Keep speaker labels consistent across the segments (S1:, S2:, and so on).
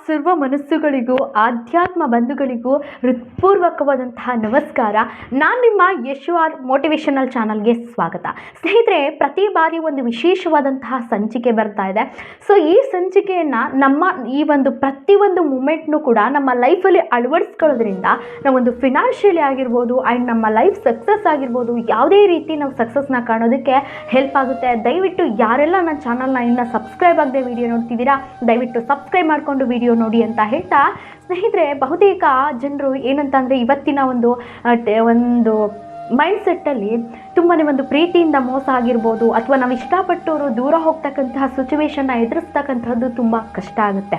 S1: ಸರ್ವ ಮನಸ್ಸುಗಳಿಗೂ ಆಧ್ಯಾತ್ಮ ಬಂಧುಗಳಿಗೂ ಹೃತ್ಪೂರ್ವಕವಾದಂತಹ ನಮಸ್ಕಾರ. ನಾನು ನಿಮ್ಮ ಯಶು ಆರ್ ಮೋಟಿವೇಶನಲ್ ಚಾನಲ್ಗೆ ಸ್ವಾಗತ. ಸ್ನೇಹಿತರೆ, ಪ್ರತಿ ಬಾರಿ ಒಂದು ವಿಶೇಷವಾದಂತಹ ಸಂಚಿಕೆ ಬರ್ತಾ ಇದೆ. ಸೊ ಈ ಸಂಚಿಕೆಯನ್ನು ನಮ್ಮ ಈ ಒಂದು ಪ್ರತಿಯೊಂದು ಮೂಮೆಂಟ್ನು ಕೂಡ ನಮ್ಮ ಲೈಫಲ್ಲಿ ಅಳವಡಿಸ್ಕೊಳ್ಳೋದ್ರಿಂದ ನಾವೊಂದು ಫಿನಾನ್ಷಿಯಲಿ ಆಗಿರ್ಬೋದು ಆ್ಯಂಡ್ ನಮ್ಮ ಲೈಫ್ ಸಕ್ಸಸ್ ಆಗಿರ್ಬೋದು, ಯಾವುದೇ ರೀತಿ ನಾವು ಸಕ್ಸಸ್ನ ಕಾಣೋದಕ್ಕೆ ಹೆಲ್ಪ್ ಆಗುತ್ತೆ. ದಯವಿಟ್ಟು ಯಾರೆಲ್ಲ ನನ್ನ ಚಾನಲ್ನ ಇನ್ನೂ ಸಬ್ಸ್ಕ್ರೈಬ್ ಆಗದೆ ವಿಡಿಯೋ ನೋಡ್ತಿದ್ದೀರಾ, ದಯವಿಟ್ಟು ಸಬ್ಸ್ಕ್ರೈಬ್ ಮಾಡಿಕೊಂಡು ವಿಡಿಯೋ ನೋಡಿ ಅಂತ ಹೇಳ್ತಾ, ಸ್ನೇಹಿತರೆ, ಬಹುತೇಕ ಜನರು ಏನಂತಂದರೆ ಇವತ್ತಿನ ಒಂದು ಮೈಂಡ್ಸೆಟ್ಟಲ್ಲಿ ತುಂಬಾ ಒಂದು ಪ್ರೀತಿಯಿಂದ ಮೋಸ ಆಗಿರ್ಬೋದು ಅಥವಾ ನಾವು ಇಷ್ಟಪಟ್ಟವರು ದೂರ ಹೋಗ್ತಕ್ಕಂತಹ ಸಿಚುವೇಶನ್ನ ಎದುರಿಸ್ತಕ್ಕಂಥದ್ದು ತುಂಬ ಕಷ್ಟ ಆಗುತ್ತೆ.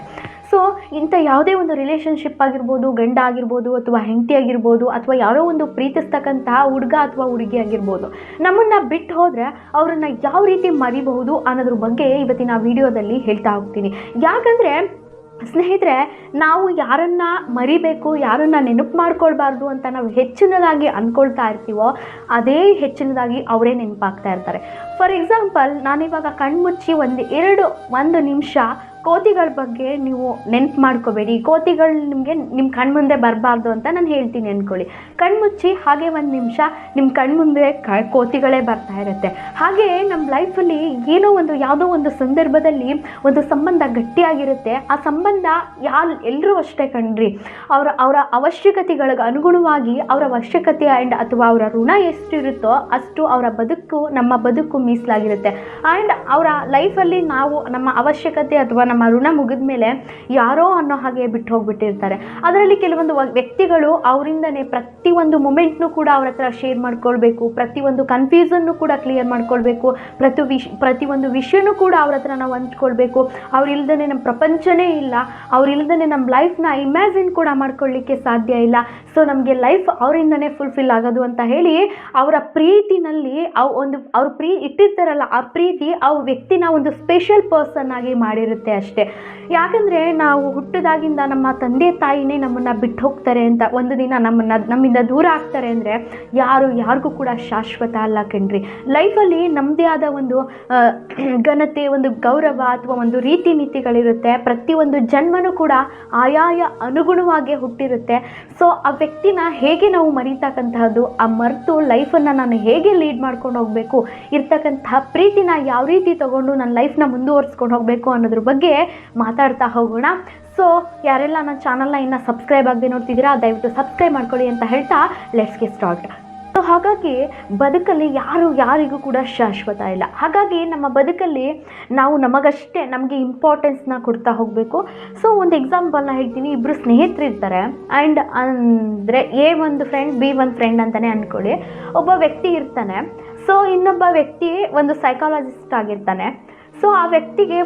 S1: ಸೊ ಇಂಥ ಯಾವುದೇ ಒಂದು ರಿಲೇಷನ್ಶಿಪ್ ಆಗಿರ್ಬೋದು, ಗಂಡ ಆಗಿರ್ಬೋದು ಅಥವಾ ಹೆಂಡತಿ ಆಗಿರ್ಬೋದು ಅಥವಾ ಯಾರೋ ಒಂದು ಪ್ರೀತಿಸ್ತಕ್ಕಂತಹ ಹುಡುಗ ಅಥವಾ ಹುಡುಗಿ ಆಗಿರ್ಬೋದು, ನಮ್ಮನ್ನು ಬಿಟ್ಟು ಹೋದರೆ ಅವರನ್ನು ಯಾವ ರೀತಿ ಮರಿಬಹುದು ಅನ್ನೋದ್ರ ಬಗ್ಗೆ ಇವತ್ತಿನ ವಿಡಿಯೋದಲ್ಲಿ ಹೇಳ್ತಾ ಹೋಗ್ತೀನಿ. ಯಾಕಂದರೆ ಸ್ನೇಹಿತರೆ, ನಾವು ಯಾರನ್ನ ಮರಿಬೇಕು, ಯಾರನ್ನು ನೆನಪು ಮಾಡ್ಕೊಳ್ಬಾರ್ದು ಅಂತ ನಾವು ಹೆಚ್ಚಿನದಾಗಿ ಅಂದ್ಕೊಳ್ತಾ ಇರ್ತೀವೋ ಅದೇ ಹೆಚ್ಚಿನದಾಗಿ ಅವರೇ ನೆನಪಾಗ್ತಾ ಇರ್ತಾರೆ. ಫಾರ್ ಎಕ್ಸಾಂಪಲ್, ನಾನಿವಾಗ ಕಣ್ಮುಚ್ಚಿ ಒಂದು ನಿಮಿಷ ಕೋತಿಗಳ ಬಗ್ಗೆ ನೀವು ನೆನಪು ಮಾಡ್ಕೋಬೇಡಿ, ಕೋತಿಗಳು ನಿಮ್ಮ ಕಣ್ಮುಂದೆ ಬರಬಾರ್ದು ಅಂತ ನಾನು ಹೇಳ್ತೀನಿ ಅಂದ್ಕೊಳ್ಳಿ. ಕಣ್ಮುಚ್ಚಿ ಹಾಗೆ ಒಂದು ನಿಮಿಷ ನಿಮ್ಮ ಕಣ್ಮುಂದೆ ಕೋತಿಗಳೇ ಬರ್ತಾ ಇರುತ್ತೆ. ಹಾಗೆ ನಮ್ಮ ಲೈಫಲ್ಲಿ ಯಾವುದೋ ಒಂದು ಸಂದರ್ಭದಲ್ಲಿ ಒಂದು ಸಂಬಂಧ ಗಟ್ಟಿಯಾಗಿರುತ್ತೆ. ಆ ಸಂಬಂಧ ಎಲ್ಲರೂ ಅಷ್ಟೇ ಕಣ್ರಿ, ಅವರ ಅವಶ್ಯಕತೆಗಳಿಗೆ ಅನುಗುಣವಾಗಿ ಅವರ ಅವಶ್ಯಕತೆ ಅಥವಾ ಅವರ ಋಣ ಎಷ್ಟಿರುತ್ತೋ ಅಷ್ಟು ನಮ್ಮ ಬದುಕು ಮೀಸಲಾಗಿರುತ್ತೆ. ಆ್ಯಂಡ್ ಅವರ ಲೈಫಲ್ಲಿ ನಾವು ನಮ್ಮ ಅವಶ್ಯಕತೆ ಅಥವಾ ನಮ್ಮ ಋಣ ಮುಗಿದ ಮೇಲೆ ಯಾರೋ ಅನ್ನೋ ಹಾಗೆ ಬಿಟ್ಟು ಹೋಗ್ಬಿಟ್ಟಿರ್ತಾರೆ. ಅದರಲ್ಲಿ ಕೆಲವೊಂದು ವ್ಯಕ್ತಿಗಳು ಅವರಿಂದನೇ ಪ್ರತಿಯೊಂದು ಮೂಮೆಂಟ್ನು ಕೂಡ ಅವ್ರ ಹತ್ರ ಶೇರ್ ಮಾಡ್ಕೊಳ್ಬೇಕು, ಪ್ರತಿಯೊಂದು ಕನ್ಫ್ಯೂಸನ್ನು ಕೂಡ ಕ್ಲಿಯರ್ ಮಾಡ್ಕೊಳ್ಬೇಕು, ಪ್ರತಿಯೊಂದು ವಿಷಯನೂ ಕೂಡ ಅವ್ರ ಹತ್ರ ನಾವು ಹಂಚ್ಕೊಳ್ಬೇಕು. ಅವ್ರಿಲ್ದೇ ನಮ್ಮ ಪ್ರಪಂಚನೇ ಇಲ್ಲ, ಅವ್ರಿಲ್ದೇ ನಮ್ಮ ಲೈಫ್ನ ಇಮ್ಯಾಜಿನ್ ಕೂಡ ಮಾಡ್ಕೊಳ್ಳಿಕ್ಕೆ ಸಾಧ್ಯ ಇಲ್ಲ. ಸೊ ನಮಗೆ ಲೈಫ್ ಅವರಿಂದನೇ ಫುಲ್ಫಿಲ್ ಆಗೋದು ಅಂತ ಹೇಳಿ ಅವರ ಪ್ರೀತಿನಲ್ಲಿ ಇಟ್ಟಿರ್ತಾರಲ್ಲ, ಆ ಪ್ರೀತಿ ಆ ವ್ಯಕ್ತಿನ ಒಂದು ಸ್ಪೆಷಲ್ ಪರ್ಸನ್ ಆಗಿ ಮಾಡಿರುತ್ತೆ ಅಷ್ಟೇ. ಯಾಕಂದರೆ ನಾವು ಹುಟ್ಟಿದಾಗಿಂದ ನಮ್ಮ ತಂದೆ ತಾಯಿನೇ ನಮ್ಮನ್ನು ಬಿಟ್ಟು ಹೋಗ್ತಾರೆ ಅಂತ, ಒಂದು ದಿನ ನಮ್ಮಿಂದ ದೂರ ಆಗ್ತಾರೆ ಅಂದರೆ ಯಾರಿಗೂ ಕೂಡ ಶಾಶ್ವತ ಅಲ್ಲ ಕಣ್ರಿ. ಲೈಫಲ್ಲಿ ನಮ್ಮದೇ ಆದ ಒಂದು ಘನತೆ, ಒಂದು ಗೌರವ ಅಥವಾ ಒಂದು ರೀತಿ ನೀತಿಗಳಿರುತ್ತೆ. ಪ್ರತಿಯೊಂದು ಜನ್ಮನೂ ಕೂಡ ಆಯಾಯ ಅನುಗುಣವಾಗಿ ಹುಟ್ಟಿರುತ್ತೆ. ಸೊ ಆ ವ್ಯಕ್ತಿನ ಹೇಗೆ ನಾವು ಮರೀತಕ್ಕಂತಹದ್ದು, ಆ ಮರೆತು ಲೈಫನ್ನು ನಾನು ಹೇಗೆ ಲೀಡ್ ಮಾಡ್ಕೊಂಡು ಹೋಗಬೇಕು, ಇರ್ತಕ್ಕಂತಹ ಪ್ರೀತಿನ ಯಾವ ರೀತಿ ತಗೊಂಡು ನನ್ನ ಲೈಫ್ನ ಮುಂದುವರಿಸ್ಕೊಂಡು ಹೋಗಬೇಕು ಅನ್ನೋದ್ರ ಬಗ್ಗೆ ಮಾತಾಡ್ತಾ ಹೋಗೋಣ. ಸೊ ಯಾರೆಲ್ಲ ನನ್ನ ಚಾನಲ್ನ ಇನ್ನೂ ಸಬ್ಸ್ಕ್ರೈಬ್ ಆಗದೆ ನೋಡ್ತಿದ್ದೀರಾ, ದಯವಿಟ್ಟು ಸಬ್ಸ್ಕ್ರೈಬ್ ಮಾಡ್ಕೊಳ್ಳಿ ಅಂತ ಹೇಳ್ತಾ ಲೆಟ್ಸ್ ಗೆಟ್ ಸ್ಟಾರ್ಟ್. ಸೊ ಹಾಗಾಗಿ ಬದುಕಲ್ಲಿ ಯಾರಿಗೂ ಕೂಡ ಶಾಶ್ವತ ಇಲ್ಲ. ಹಾಗಾಗಿ ನಮ್ಮ ಬದುಕಲ್ಲಿ ನಾವು ನಮಗೆ ಇಂಪಾರ್ಟೆನ್ಸ್ನ ಕೊಡ್ತಾ ಹೋಗಬೇಕು. ಸೊ ಒಂದು ಎಕ್ಸಾಂಪಲ್ನ ಹೇಳ್ತೀನಿ. ಇಬ್ಬರು ಸ್ನೇಹಿತರಿರ್ತಾರೆ ಆ್ಯಂಡ್ ಅಂದರೆ ಎ ಒಂದು ಫ್ರೆಂಡ್, ಬಿ ಒಂದು ಫ್ರೆಂಡ್ ಅಂತಲೇ ಅಂದ್ಕೊಳ್ಳಿ. ಒಬ್ಬ ವ್ಯಕ್ತಿ ಇರ್ತಾನೆ. ಸೊ ಇನ್ನೊಬ್ಬ ವ್ಯಕ್ತಿ ಒಂದು ಸೈಕಾಲಜಿಸ್ಟ್ ಆಗಿರ್ತಾನೆ. ಸೊ ಆ ವ್ಯಕ್ತಿಗೆ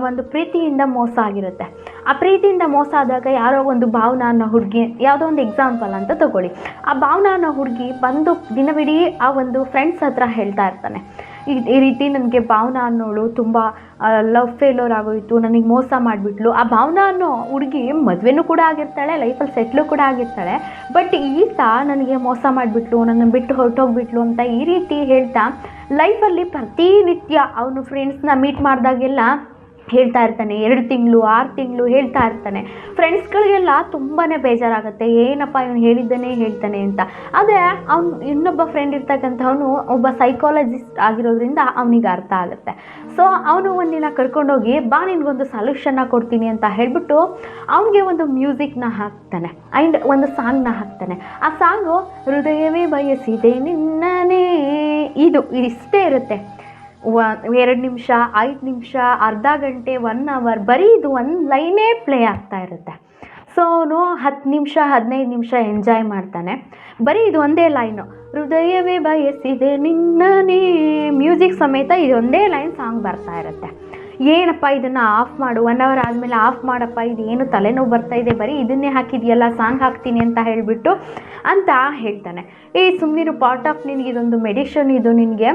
S1: ಒಂದು ಪ್ರೀತಿಯಿಂದ ಮೋಸ ಆಗಿರುತ್ತೆ. ಆ ಪ್ರೀತಿಯಿಂದ ಮೋಸ ಆದಾಗ ಯಾರೋ ಒಂದು ಭಾವನಾ ಅನ್ನೋ ಹುಡುಗಿ, ಯಾವುದೋ ಒಂದು ಎಕ್ಸಾಂಪಲ್ ಅಂತ ತಗೊಳ್ಳಿ. ಆ ಭಾವನಾ ಅನ್ನೋ ಹುಡುಗಿ ಬಂದು ದಿನವಿಡೀ ಆ ಒಂದು ಫ್ರೆಂಡ್ಸ್ ಹತ್ರ ಹೇಳ್ತಾ ಇರ್ತಾನೆ, ಈ ರೀತಿ ನನಗೆ ಭಾವನಾ ಅನ್ನೋಳು ತುಂಬ ಲವ್ ಫೇಲ್ಯೂರ್ ಆಗೋಯಿತು, ನನಗೆ ಮೋಸ ಮಾಡಿಬಿಟ್ಲು. ಆ ಭಾವನಾ ಅನ್ನೋ ಹುಡುಗಿ ಮದುವೆನೂ ಕೂಡ ಆಗಿರ್ತಾಳೆ, ಲೈಫಲ್ಲಿ ಸೆಟ್ಲು ಕೂಡ ಆಗಿರ್ತಾಳೆ. ಬಟ್ ಈತ ನನಗೆ ಮೋಸ ಮಾಡಿಬಿಟ್ಲು, ನನ್ನ ಬಿಟ್ಟು ಹೊರಟೋಗ್ಬಿಟ್ಲು ಅಂತ ಈ ರೀತಿ ಹೇಳ್ತಾ ಲೈಫಲ್ಲಿ ಪ್ರತಿನಿತ್ಯ ಅವನು ಫ್ರೆಂಡ್ಸ್ನ ಮೀಟ್ ಮಾಡಿದಾಗೆಲ್ಲ ಹೇಳ್ತಾ ಇರ್ತಾನೆ. 2 ತಿಂಗಳು 6 ತಿಂಗಳು ಹೇಳ್ತಾ ಇರ್ತಾನೆ. ಫ್ರೆಂಡ್ಸ್ಗಳಿಗೆಲ್ಲ ತುಂಬಾ ಬೇಜಾರಾಗುತ್ತೆ, ಏನಪ್ಪ ಇವನು ಹೇಳಿದ್ದನೇ ಹೇಳ್ತಾನೆ ಅಂತ. ಆದರೆ ಇನ್ನೊಬ್ಬ ಫ್ರೆಂಡ್ ಇರ್ತಕ್ಕಂಥವನು ಒಬ್ಬ ಸೈಕಾಲಜಿಸ್ಟ್ ಆಗಿರೋದ್ರಿಂದ ಅವನಿಗೆ ಅರ್ಥ ಆಗುತ್ತೆ. ಸೊ ಅವನು ಒಂದಿನ ಕರ್ಕೊಂಡೋಗಿ, ಬಾ ನಿನಗೊಂದು ಸೊಲ್ಯೂಷನ್ನ ಕೊಡ್ತೀನಿ ಅಂತ ಹೇಳಿಬಿಟ್ಟು ಅವನಿಗೆ ಒಂದು ಮ್ಯೂಸಿಕ್ನ ಹಾಕ್ತಾನೆ ಆ್ಯಂಡ್ ಒಂದು ಸಾಂಗ್ನ ಹಾಕ್ತಾನೆ. ಆ ಸಾಂಗು ಹೃದಯವೇ ಬಯಸಿದೆ ನಿನ್ನನೇ, ಇಷ್ಟೇ ಇರುತ್ತೆ. 2 ನಿಮಿಷ, 5 ನಿಮಿಷ, ಅರ್ಧ ಗಂಟೆ, 1 ಅವರ್, ಬರೀ ಇದು ಒಂದು ಲೈನೇ ಪ್ಲೇ ಆಗ್ತಾ ಇರುತ್ತೆ. ಸೊ ಅವನು 10 ನಿಮಿಷ 15 ನಿಮಿಷ ಎಂಜಾಯ್ ಮಾಡ್ತಾನೆ. ಬರೀ ಇದು ಒಂದೇ ಲೈನು, ಹೃದಯವೇ ಬಯಸಿದೆ ನಿನ್ನನೇ, ಮ್ಯೂಸಿಕ್ ಸಮೇತ ಇದೊಂದೇ ಲೈನ್ ಸಾಂಗ್ ಬರ್ತಾ ಇರುತ್ತೆ. ಏನಪ್ಪ ಇದನ್ನು ಆಫ್ ಮಾಡು, 1 ಅವರ್ ಆದಮೇಲೆ ಆಫ್ ಮಾಡಪ್ಪ, ಇದೇನು ತಲೆನೋವು ಬರ್ತಾಯಿದೆ, ಬರೀ ಇದನ್ನೇ ಹಾಕಿದೆಯಲ್ಲ, ಸಾಂಗ್ ಹಾಕ್ತೀನಿ ಅಂತ ಹೇಳಿಬಿಟ್ಟು ಅಂತ ಹೇಳ್ತಾನೆ. ಸುಮ್ಮನಿರು, ಪಾರ್ಟ್ ಆಫ್ ನಿನಗೆ ಇದೊಂದು ಮೆಡಿಷನ್, ಇದು ನಿನಗೆ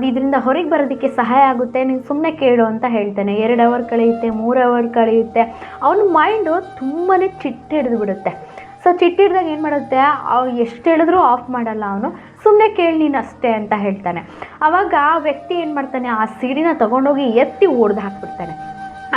S1: ಇದರಿಂದ ಹೊರಗೆ ಬರೋದಕ್ಕೆ ಸಹಾಯ ಆಗುತ್ತೆ, ನೀನು ಸುಮ್ಮನೆ ಕೇಳು ಅಂತ ಹೇಳ್ತಾನೆ. 2 ಅವರ್ ಕಳೆಯುತ್ತೆ, 3 ಅವರ್ ಕಳೆಯುತ್ತೆ. ಅವನ ಮೈಂಡು ತುಂಬಾ ಹಿಡಿದು ಬಿಡುತ್ತೆ. ಸೊ ಚಿಟ್ಟಿಡ್ದಾಗ ಏನು ಮಾಡುತ್ತೆ, ಎಷ್ಟು ಹೇಳಿದ್ರೂ ಆಫ್ ಮಾಡಲ್ಲ ಅವನು, ಸುಮ್ಮನೆ ಕೇಳಿ ನೀನು ಅಷ್ಟೇ ಅಂತ ಹೇಳ್ತಾನೆ. ಆವಾಗ ಆ ವ್ಯಕ್ತಿ ಏನು ಮಾಡ್ತಾನೆ, ಆ ಸಿಡಿನ ತೊಗೊಂಡೋಗಿ ಎತ್ತಿ ಒಡೆದು ಹಾಕ್ಬಿಡ್ತಾನೆ.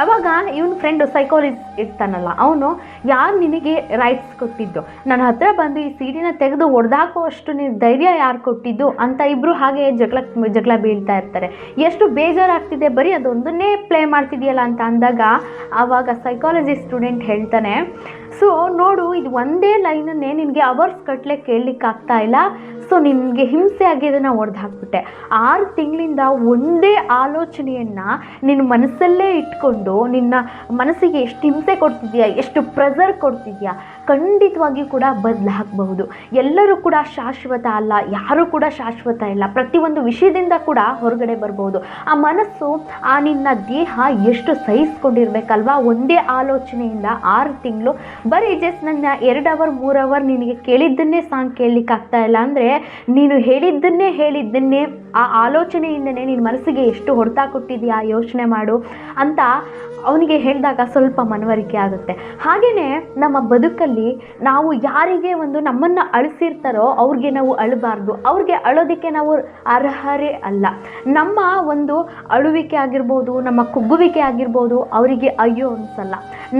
S1: ಆವಾಗ ಇವನು ಫ್ರೆಂಡು ಸೈಕಾಲಜಿಸ್ಟ್ ಇರ್ತಾನಲ್ಲ, ಅವನು ಯಾರು ನಿನಗೆ ರೈಟ್ಸ್ ಕೊಟ್ಟಿದ್ದು, ನನ್ನ ಹತ್ರ ಬಂದು ಈ ಸಿಡಿನ ತೆಗೆದು ಹೊಡೆದಾಕೋ ಅಷ್ಟು ನೀನು ಧೈರ್ಯ ಯಾರು ಕೊಟ್ಟಿದ್ದು ಅಂತ ಇಬ್ಬರು ಹಾಗೆ ಜಗಳ ಬೀಳ್ತಾ ಇರ್ತಾರೆ. ಎಷ್ಟು ಬೇಜಾರಾಗ್ತಿದೆ, ಬರೀ ಅದೊಂದನ್ನೇ ಪ್ಲೇ ಮಾಡ್ತಿದೆಯಲ್ಲ ಅಂತ ಅಂದಾಗ ಆವಾಗ ಸೈಕಾಲಜಿ ಸ್ಟೂಡೆಂಟ್ ಹೇಳ್ತಾನೆ, ಸೊ ನೋಡು, ಇದು ಒಂದೇ ಲೈನನ್ನೇ ನಿನಗೆ ಅವರ್ಸ್ ಕಟ್ಲೆ ಕೇಳಲಿಕ್ಕಾಗ್ತಾ ಇಲ್ಲ, ಸೊ ನಿನಗೆ ಹಿಂಸೆ ಆಗಿ ಅದನ್ನು ಹೊಡೆದು ಹಾಕ್ಬಿಟ್ಟೆ. 6 ತಿಂಗಳಿಂದ ಒಂದೇ ಆಲೋಚನೆಯನ್ನು ನಿನ್ನ ಮನಸ್ಸಲ್ಲೇ ಇಟ್ಕೊಂಡು ನಿನ್ನ ಮನಸ್ಸಿಗೆ ಎಷ್ಟು ಹಿಂಸೆ ಕೊಡ್ತಿದ್ಯಾ, ಎಷ್ಟು ಪ್ರೆಸರ್ ಕೊಡ್ತಿದ್ಯಾ, ಖಂಡಿತವಾಗಿಯೂ ಕೂಡ ಬದಲಾಗಬಹುದು. ಎಲ್ಲರೂ ಕೂಡ ಶಾಶ್ವತ ಅಲ್ಲ, ಯಾರೂ ಕೂಡ ಶಾಶ್ವತ ಇಲ್ಲ. ಪ್ರತಿಯೊಂದು ವಿಷಯದಿಂದ ಕೂಡ ಹೊರಗಡೆ ಬರ್ಬೋದು. ಆ ಮನಸ್ಸು, ಆ ನಿನ್ನ ದೇಹ ಎಷ್ಟು ಸಹಿಸ್ಕೊಂಡಿರ್ಬೇಕಲ್ವಾ ಒಂದೇ ಆಲೋಚನೆಯಿಂದ 6 ತಿಂಗಳು. ಬರೀ ಜಸ್ಟ್ ನನ್ನ 2 ಅವರ್ 3 ಅವರ್ ನಿನಗೆ ಕೇಳಿದ್ದನ್ನೇ ಸಾಂಗ್ ಕೇಳಲಿಕ್ಕಾಗ್ತಾ ಇಲ್ಲ ಅಂದರೆ ನೀನು ಹೇಳಿದ್ದನ್ನೇ ಆ ಆಲೋಚನೆಯಿಂದನೇ ನಿನ್ನ ಮನಸ್ಸಿಗೆ ಎಷ್ಟು ಹೊಡೆತ ಕೊಟ್ಟಿದೆಯಾ ಯೋಚನೆ ಮಾಡು ಅಂತ ಅವನಿಗೆ ಹೇಳಿದಾಗ ಸ್ವಲ್ಪ ಮನವರಿಕೆ ಆಗುತ್ತೆ. ಹಾಗೆಯೇ ನಮ್ಮ ಬದುಕಲ್ಲಿ ನಾವು ಯಾರಿಗೆ ಒಂದು ನಮ್ಮನ್ನು ಅಳಿಸಿರ್ತಾರೋ ಅವ್ರಿಗೆ ನಾವು ಅಳಬಾರ್ದು, ಅವ್ರಿಗೆ ಅಳೋದಕ್ಕೆ ನಾವು ಅರ್ಹರೇ ಅಲ್ಲ. ನಮ್ಮ ಒಂದು ಅಳುವಿಕೆ ಆಗಿರ್ಬೋದು, ನಮ್ಮ ಕುಗ್ಗುವಿಕೆ ಆಗಿರ್ಬೋದು, ಅವರಿಗೆ ಅಯ್ಯೋ ಅನಿಸಲ್ಲ.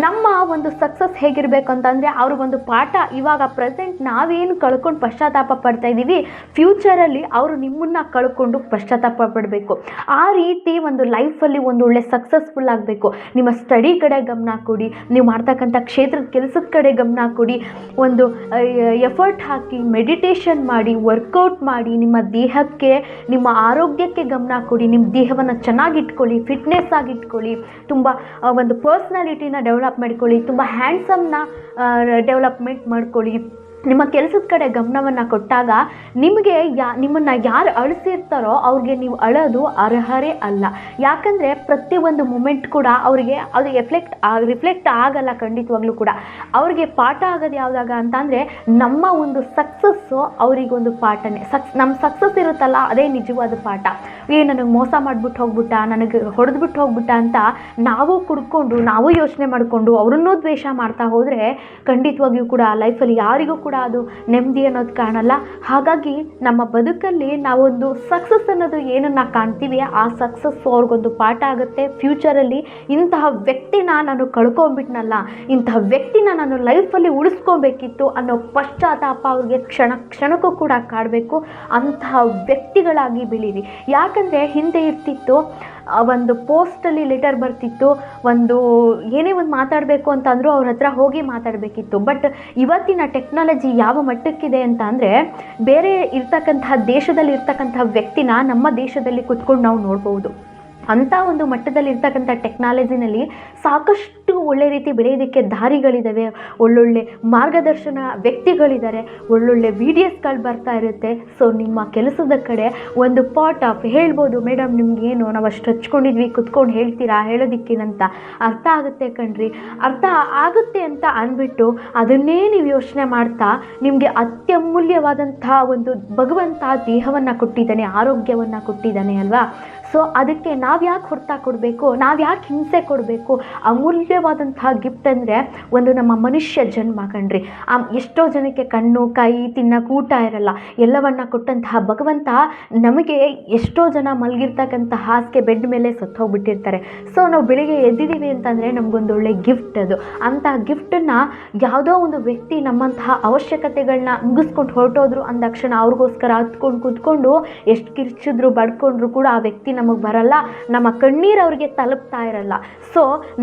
S1: ನಮ್ಮ ಒಂದು ಸಕ್ಸಸ್ ಹೇಗಿರಬೇಕು ಅಂತಂದರೆ ಅವ್ರಿಗೊಂದು ಪಾಠ. ಇವಾಗ ಪ್ರೆಸೆಂಟ್ ನಾವೇನು ಕಳ್ಕೊಂಡು ಪಶ್ಚಾತ್ತಾಪ ಪಡ್ತಾ ಇದ್ದೀವಿ, ಫ್ಯೂಚರಲ್ಲಿ ಅವರು ನಿಮ್ಮನ್ನು ಕಳ್ಕೊಂಡು ಪಶ್ಚಾತ್ತಾಪ ಪಡಬೇಕು. ಆ ರೀತಿ ಒಂದು ಲೈಫಲ್ಲಿ ಒಂದು ಒಳ್ಳೆ ಸಕ್ಸಸ್ಫುಲ್ ಆಗಬೇಕು. ನಿಮ್ಮ ಸ್ಟಡಿ ಕಡೆ ಗಮನ ಕೊಡಿ, ನೀವು ಮಾಡ್ತಕ್ಕಂಥ ಕ್ಷೇತ್ರದ ಕೆಲಸದ ಕಡೆ ಗಮನ ಕೊಡಿ, ಒಂದು ಎಫರ್ಟ್ ಹಾಕಿ ಮೆಡಿಟೇಷನ್ ಮಾಡಿ, ವರ್ಕೌಟ್ ಮಾಡಿ, ನಿಮ್ಮ ದೇಹಕ್ಕೆ ನಿಮ್ಮ ಆರೋಗ್ಯಕ್ಕೆ ಗಮನ ಕೊಡಿ, ನಿಮ್ಮ ದೇಹವನ್ನು ಚೆನ್ನಾಗಿಟ್ಕೊಳ್ಳಿ, ಫಿಟ್ನೆಸ್ ಆಗಿಟ್ಕೊಳ್ಳಿ, ತುಂಬ ಒಂದು ಪರ್ಸ್ನಾಲಿಟಿನ ಡೆವಲಪ್ ಮಾಡ್ಕೊಳ್ಳಿ, ತುಂಬ ಹ್ಯಾಂಡ್ಸಮ್ನ ಡೆವಲಪ್ಮೆಂಟ್ ಮಾಡ್ಕೊಳ್ಳಿ. ನಿಮ್ಮ ಕೆಲಸದ ಕಡೆ ಗಮನವನ್ನು ಕೊಟ್ಟಾಗ ನಿಮಗೆ ನಿಮ್ಮನ್ನು ಯಾರು ಅಳಿಸಿರ್ತಾರೋ ಅವ್ರಿಗೆ ನೀವು ಅಳೋದು ಅರ್ಹರೇ ಅಲ್ಲ. ಯಾಕಂದರೆ ಪ್ರತಿಯೊಂದು ಮೂಮೆಂಟ್ ಕೂಡ ಅವರಿಗೆ ಅದು ರಿಫ್ಲೆಕ್ಟ್ ಆಗಲ್ಲ. ಖಂಡಿತವಾಗ್ಲೂ ಕೂಡ ಅವ್ರಿಗೆ ಪಾಠ ಆಗೋದು ಯಾವುದಾಗ ಅಂತಂದರೆ ನಮ್ಮ ಒಂದು ಸಕ್ಸಸ್ಸು ಅವರಿಗೊಂದು ಪಾಠನೇ. ನಮ್ಮ ಸಕ್ಸಸ್ ಇರುತ್ತಲ್ಲ ಅದೇ ನಿಜವಾದ ಪಾಠ. ನನಗೆ ಮೋಸ ಮಾಡಿಬಿಟ್ಟು ಹೋಗ್ಬಿಟ್ಟ, ನನಗೆ ಹೊಡೆದ್ಬಿಟ್ಟು ಹೋಗ್ಬಿಟ್ಟ ಅಂತ ನಾವು ಕುಡ್ಕೊಂಡು ನಾವು ಯೋಚನೆ ಮಾಡಿಕೊಂಡು ಅವರನ್ನೂ ದ್ವೇಷ ಮಾಡ್ತಾ ಹೋದರೆ ಖಂಡಿತವಾಗಿಯೂ ಕೂಡ ಲೈಫಲ್ಲಿ ಯಾರಿಗೂ ಕೂಡ ಅದು ನೆಮ್ಮದಿ ಅನ್ನೋದು ಕಾಣಲ್ಲ. ಹಾಗಾಗಿ ನಮ್ಮ ಬದುಕಲ್ಲಿ ನಾವೊಂದು ಸಕ್ಸಸ್ ಅನ್ನೋದು ಏನನ್ನು ಕಾಣ್ತೀವಿ ಆ ಸಕ್ಸಸ್ ಅವ್ರಿಗೊಂದು ಪಾಠ ಆಗುತ್ತೆ. ಫ್ಯೂಚರಲ್ಲಿ ಇಂತಹ ವ್ಯಕ್ತಿನ ನಾನು ಕಳ್ಕೊಂಡ್ಬಿಟ್ನಲ್ಲ, ಇಂತಹ ವ್ಯಕ್ತಿನ ನಾನು ಲೈಫಲ್ಲಿ ಉಳಿಸ್ಕೊಬೇಕಿತ್ತು ಅನ್ನೋ ಪಶ್ಚಾತ್ತಾಪ ಅವ್ರಿಗೆ ಕ್ಷಣಕ್ಕೂ ಕೂಡ ಕಾಡಬೇಕು. ಅಂತಹ ವ್ಯಕ್ತಿಗಳಾಗಿ ಬೆಳೀರಿ. ಯಾಕಂದರೆ ಹಿಂದೆ ಇರ್ತಿತ್ತು ಒಂದು ಪೋಸ್ಟಲ್ಲಿ ಲೆಟರ್ ಬರ್ತಿತ್ತು, ಒಂದು ಏನೇ ಒಂದು ಮಾತಾಡಬೇಕು ಅಂತಂದರೂ ಅವ್ರ ಹತ್ರ ಹೋಗಿ ಮಾತಾಡಬೇಕಿತ್ತು. ಬಟ್ ಇವತ್ತಿನ ಟೆಕ್ನಾಲಜಿ ಯಾವ ಮಟ್ಟಕ್ಕಿದೆ ಅಂತ ಅಂದರೆ ಬೇರೆ ಇರ್ತಕ್ಕಂತಹ ದೇಶದಲ್ಲಿ ಇರ್ತಕ್ಕಂತಹ ವ್ಯಕ್ತಿನ ನಮ್ಮ ದೇಶದಲ್ಲಿ ಕುತ್ಕೊಂಡು ನಾವು ನೋಡ್ಬೋದು. ಅಂಥ ಒಂದು ಮಟ್ಟದಲ್ಲಿ ಇರ್ತಕ್ಕಂಥ ಟೆಕ್ನಾಲಜಿನಲ್ಲಿ ಸಾಕಷ್ಟು ಒಳ್ಳೆ ರೀತಿ ಬೆಳೆಯೋದಕ್ಕೆ ದಾರಿಗಳಿದ್ದಾವೆ, ಒಳ್ಳೊಳ್ಳೆ ಮಾರ್ಗದರ್ಶನ ವ್ಯಕ್ತಿಗಳಿದ್ದಾರೆ, ಒಳ್ಳೊಳ್ಳೆ ವಿಡಿಯೋಸ್ಗಳು ಬರ್ತಾ ಇರುತ್ತೆ. ಸೊ ನಿಮ್ಮ ಕೆಲಸದ ಕಡೆ ಒಂದು ಪಾರ್ಟ್ ಆಫ್ ಹೇಳ್ಬೋದು, ಮೇಡಮ್ ನಿಮ್ಗೇನು ನಾವು ಅಷ್ಟು ಹಚ್ಕೊಂಡಿದ್ವಿ ಕುತ್ಕೊಂಡು ಹೇಳ್ತೀರಾ, ಹೇಳೋದಕ್ಕೇನಂತ ಅರ್ಥ ಆಗುತ್ತೆ ಕಣ್ರಿ, ಅರ್ಥ ಆಗುತ್ತೆ ಅಂತ ಅಂದ್ಬಿಟ್ಟು ಅದನ್ನೇ ನೀವು ಯೋಚನೆ ಮಾಡ್ತಾ ನಿಮಗೆ ಅತ್ಯಮೂಲ್ಯವಾದಂಥ ಒಂದು ಭಗವಂತ ದೇಹವನ್ನು ಕೊಟ್ಟಿದ್ದಾನೆ, ಆರೋಗ್ಯವನ್ನು ಕೊಟ್ಟಿದ್ದಾನೆ ಅಲ್ವಾ. ಸೊ ಅದಕ್ಕೆ ನಾವು ಯಾಕೆ ಹೊರತಾ ಕೊಡಬೇಕು, ನಾವು ಯಾಕೆ ಹಿಂಸೆ ಕೊಡಬೇಕು? ಅಮೂಲ್ಯವಾದಂತಹ ಗಿಫ್ಟ್ ಅಂದರೆ ಒಂದು ನಮ್ಮ ಮನುಷ್ಯ ಜನ್ಮ ಕಣ್ರಿ. ಎಷ್ಟೋ ಜನಕ್ಕೆ ಕಣ್ಣು ಕೈ ತಿನ್ನಕ್ಕೆ ಊಟ ಇರಲ್ಲ, ಎಲ್ಲವನ್ನ ಕೊಟ್ಟಂತಹ ಭಗವಂತ ನಮಗೆ ಎಷ್ಟೋ ಜನ ಮಲಗಿರ್ತಕ್ಕಂಥ ಹಾಸಿಗೆ ಬೆಡ್ ಮೇಲೆ ಸತ್ತೋಗ್ಬಿಟ್ಟಿರ್ತಾರೆ. ಸೊ ನಾವು ಬೆಳಿಗ್ಗೆ ಎದ್ದಿದ್ದೀವಿ ಅಂತಂದರೆ ನಮಗೊಂದು ಒಳ್ಳೆ ಗಿಫ್ಟ್ ಅದು. ಅಂತಹ ಗಿಫ್ಟನ್ನು ಯಾವುದೋ ಒಂದು ವ್ಯಕ್ತಿ ನಮ್ಮಂತಹ ಅವಶ್ಯಕತೆಗಳನ್ನ ಮುಗಿಸ್ಕೊಂಡು ಹೊರಟೋದ್ರು ಅಂದಾಕ್ಷಣ ಅವ್ರಿಗೋಸ್ಕರ ಹತ್ಕೊಂಡು ಕೂತ್ಕೊಂಡು ಎಷ್ಟು ಕಿರ್ಚಿದ್ರು ಬಡ್ಕೊಂಡ್ರು ಕೂಡ ಆ ವ್ಯಕ್ತಿ ನಮಗೆ ಬರಲ್ಲ, ನಮ್ಮ ಕಣ್ಣೀರು ಅವ್ರಿಗೆ ತಲುಪ್ತಾ ಇರಲ್ಲ. ಸೊ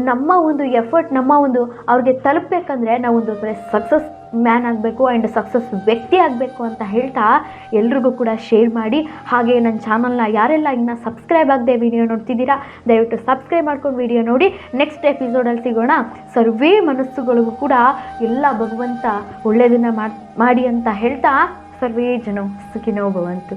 S1: ನಮ್ಮ ಒಂದು ಎಫರ್ಟ್ ನಮ್ಮ ಒಂದು ಅವ್ರಿಗೆ ತಲುಪಬೇಕಂದ್ರೆ ನಾವೊಂದು ಸಕ್ಸಸ್ ಮ್ಯಾನ್ ಆಗಬೇಕು ಆ್ಯಂಡ್ ಸಕ್ಸಸ್ ವ್ಯಕ್ತಿ ಆಗಬೇಕು ಅಂತ ಹೇಳ್ತಾ ಎಲ್ರಿಗೂ ಕೂಡ ಶೇರ್ ಮಾಡಿ. ಹಾಗೆ ನನ್ನ ಚಾನಲ್ನ ಯಾರೆಲ್ಲ ಇನ್ನೂ ಸಬ್ಸ್ಕ್ರೈಬ್ ಆಗದೆ ವಿಡಿಯೋ ನೋಡ್ತಿದ್ದೀರಾ ದಯವಿಟ್ಟು ಸಬ್ಸ್ಕ್ರೈಬ್ ಮಾಡ್ಕೊಂಡು ವಿಡಿಯೋ ನೋಡಿ. ನೆಕ್ಸ್ಟ್ ಎಪಿಸೋಡಲ್ಲಿ ಸಿಗೋಣ. ಸರ್ವೇ ಮನಸ್ಸುಗಳಿಗೂ ಕೂಡ ಎಲ್ಲ ಭಗವಂತ ಒಳ್ಳೆಯದನ್ನು ಮಾಡಿ ಅಂತ ಹೇಳ್ತಾ ಸರ್ವೇ ಜನ ಸುಖಿನೋ ಭವಂತು.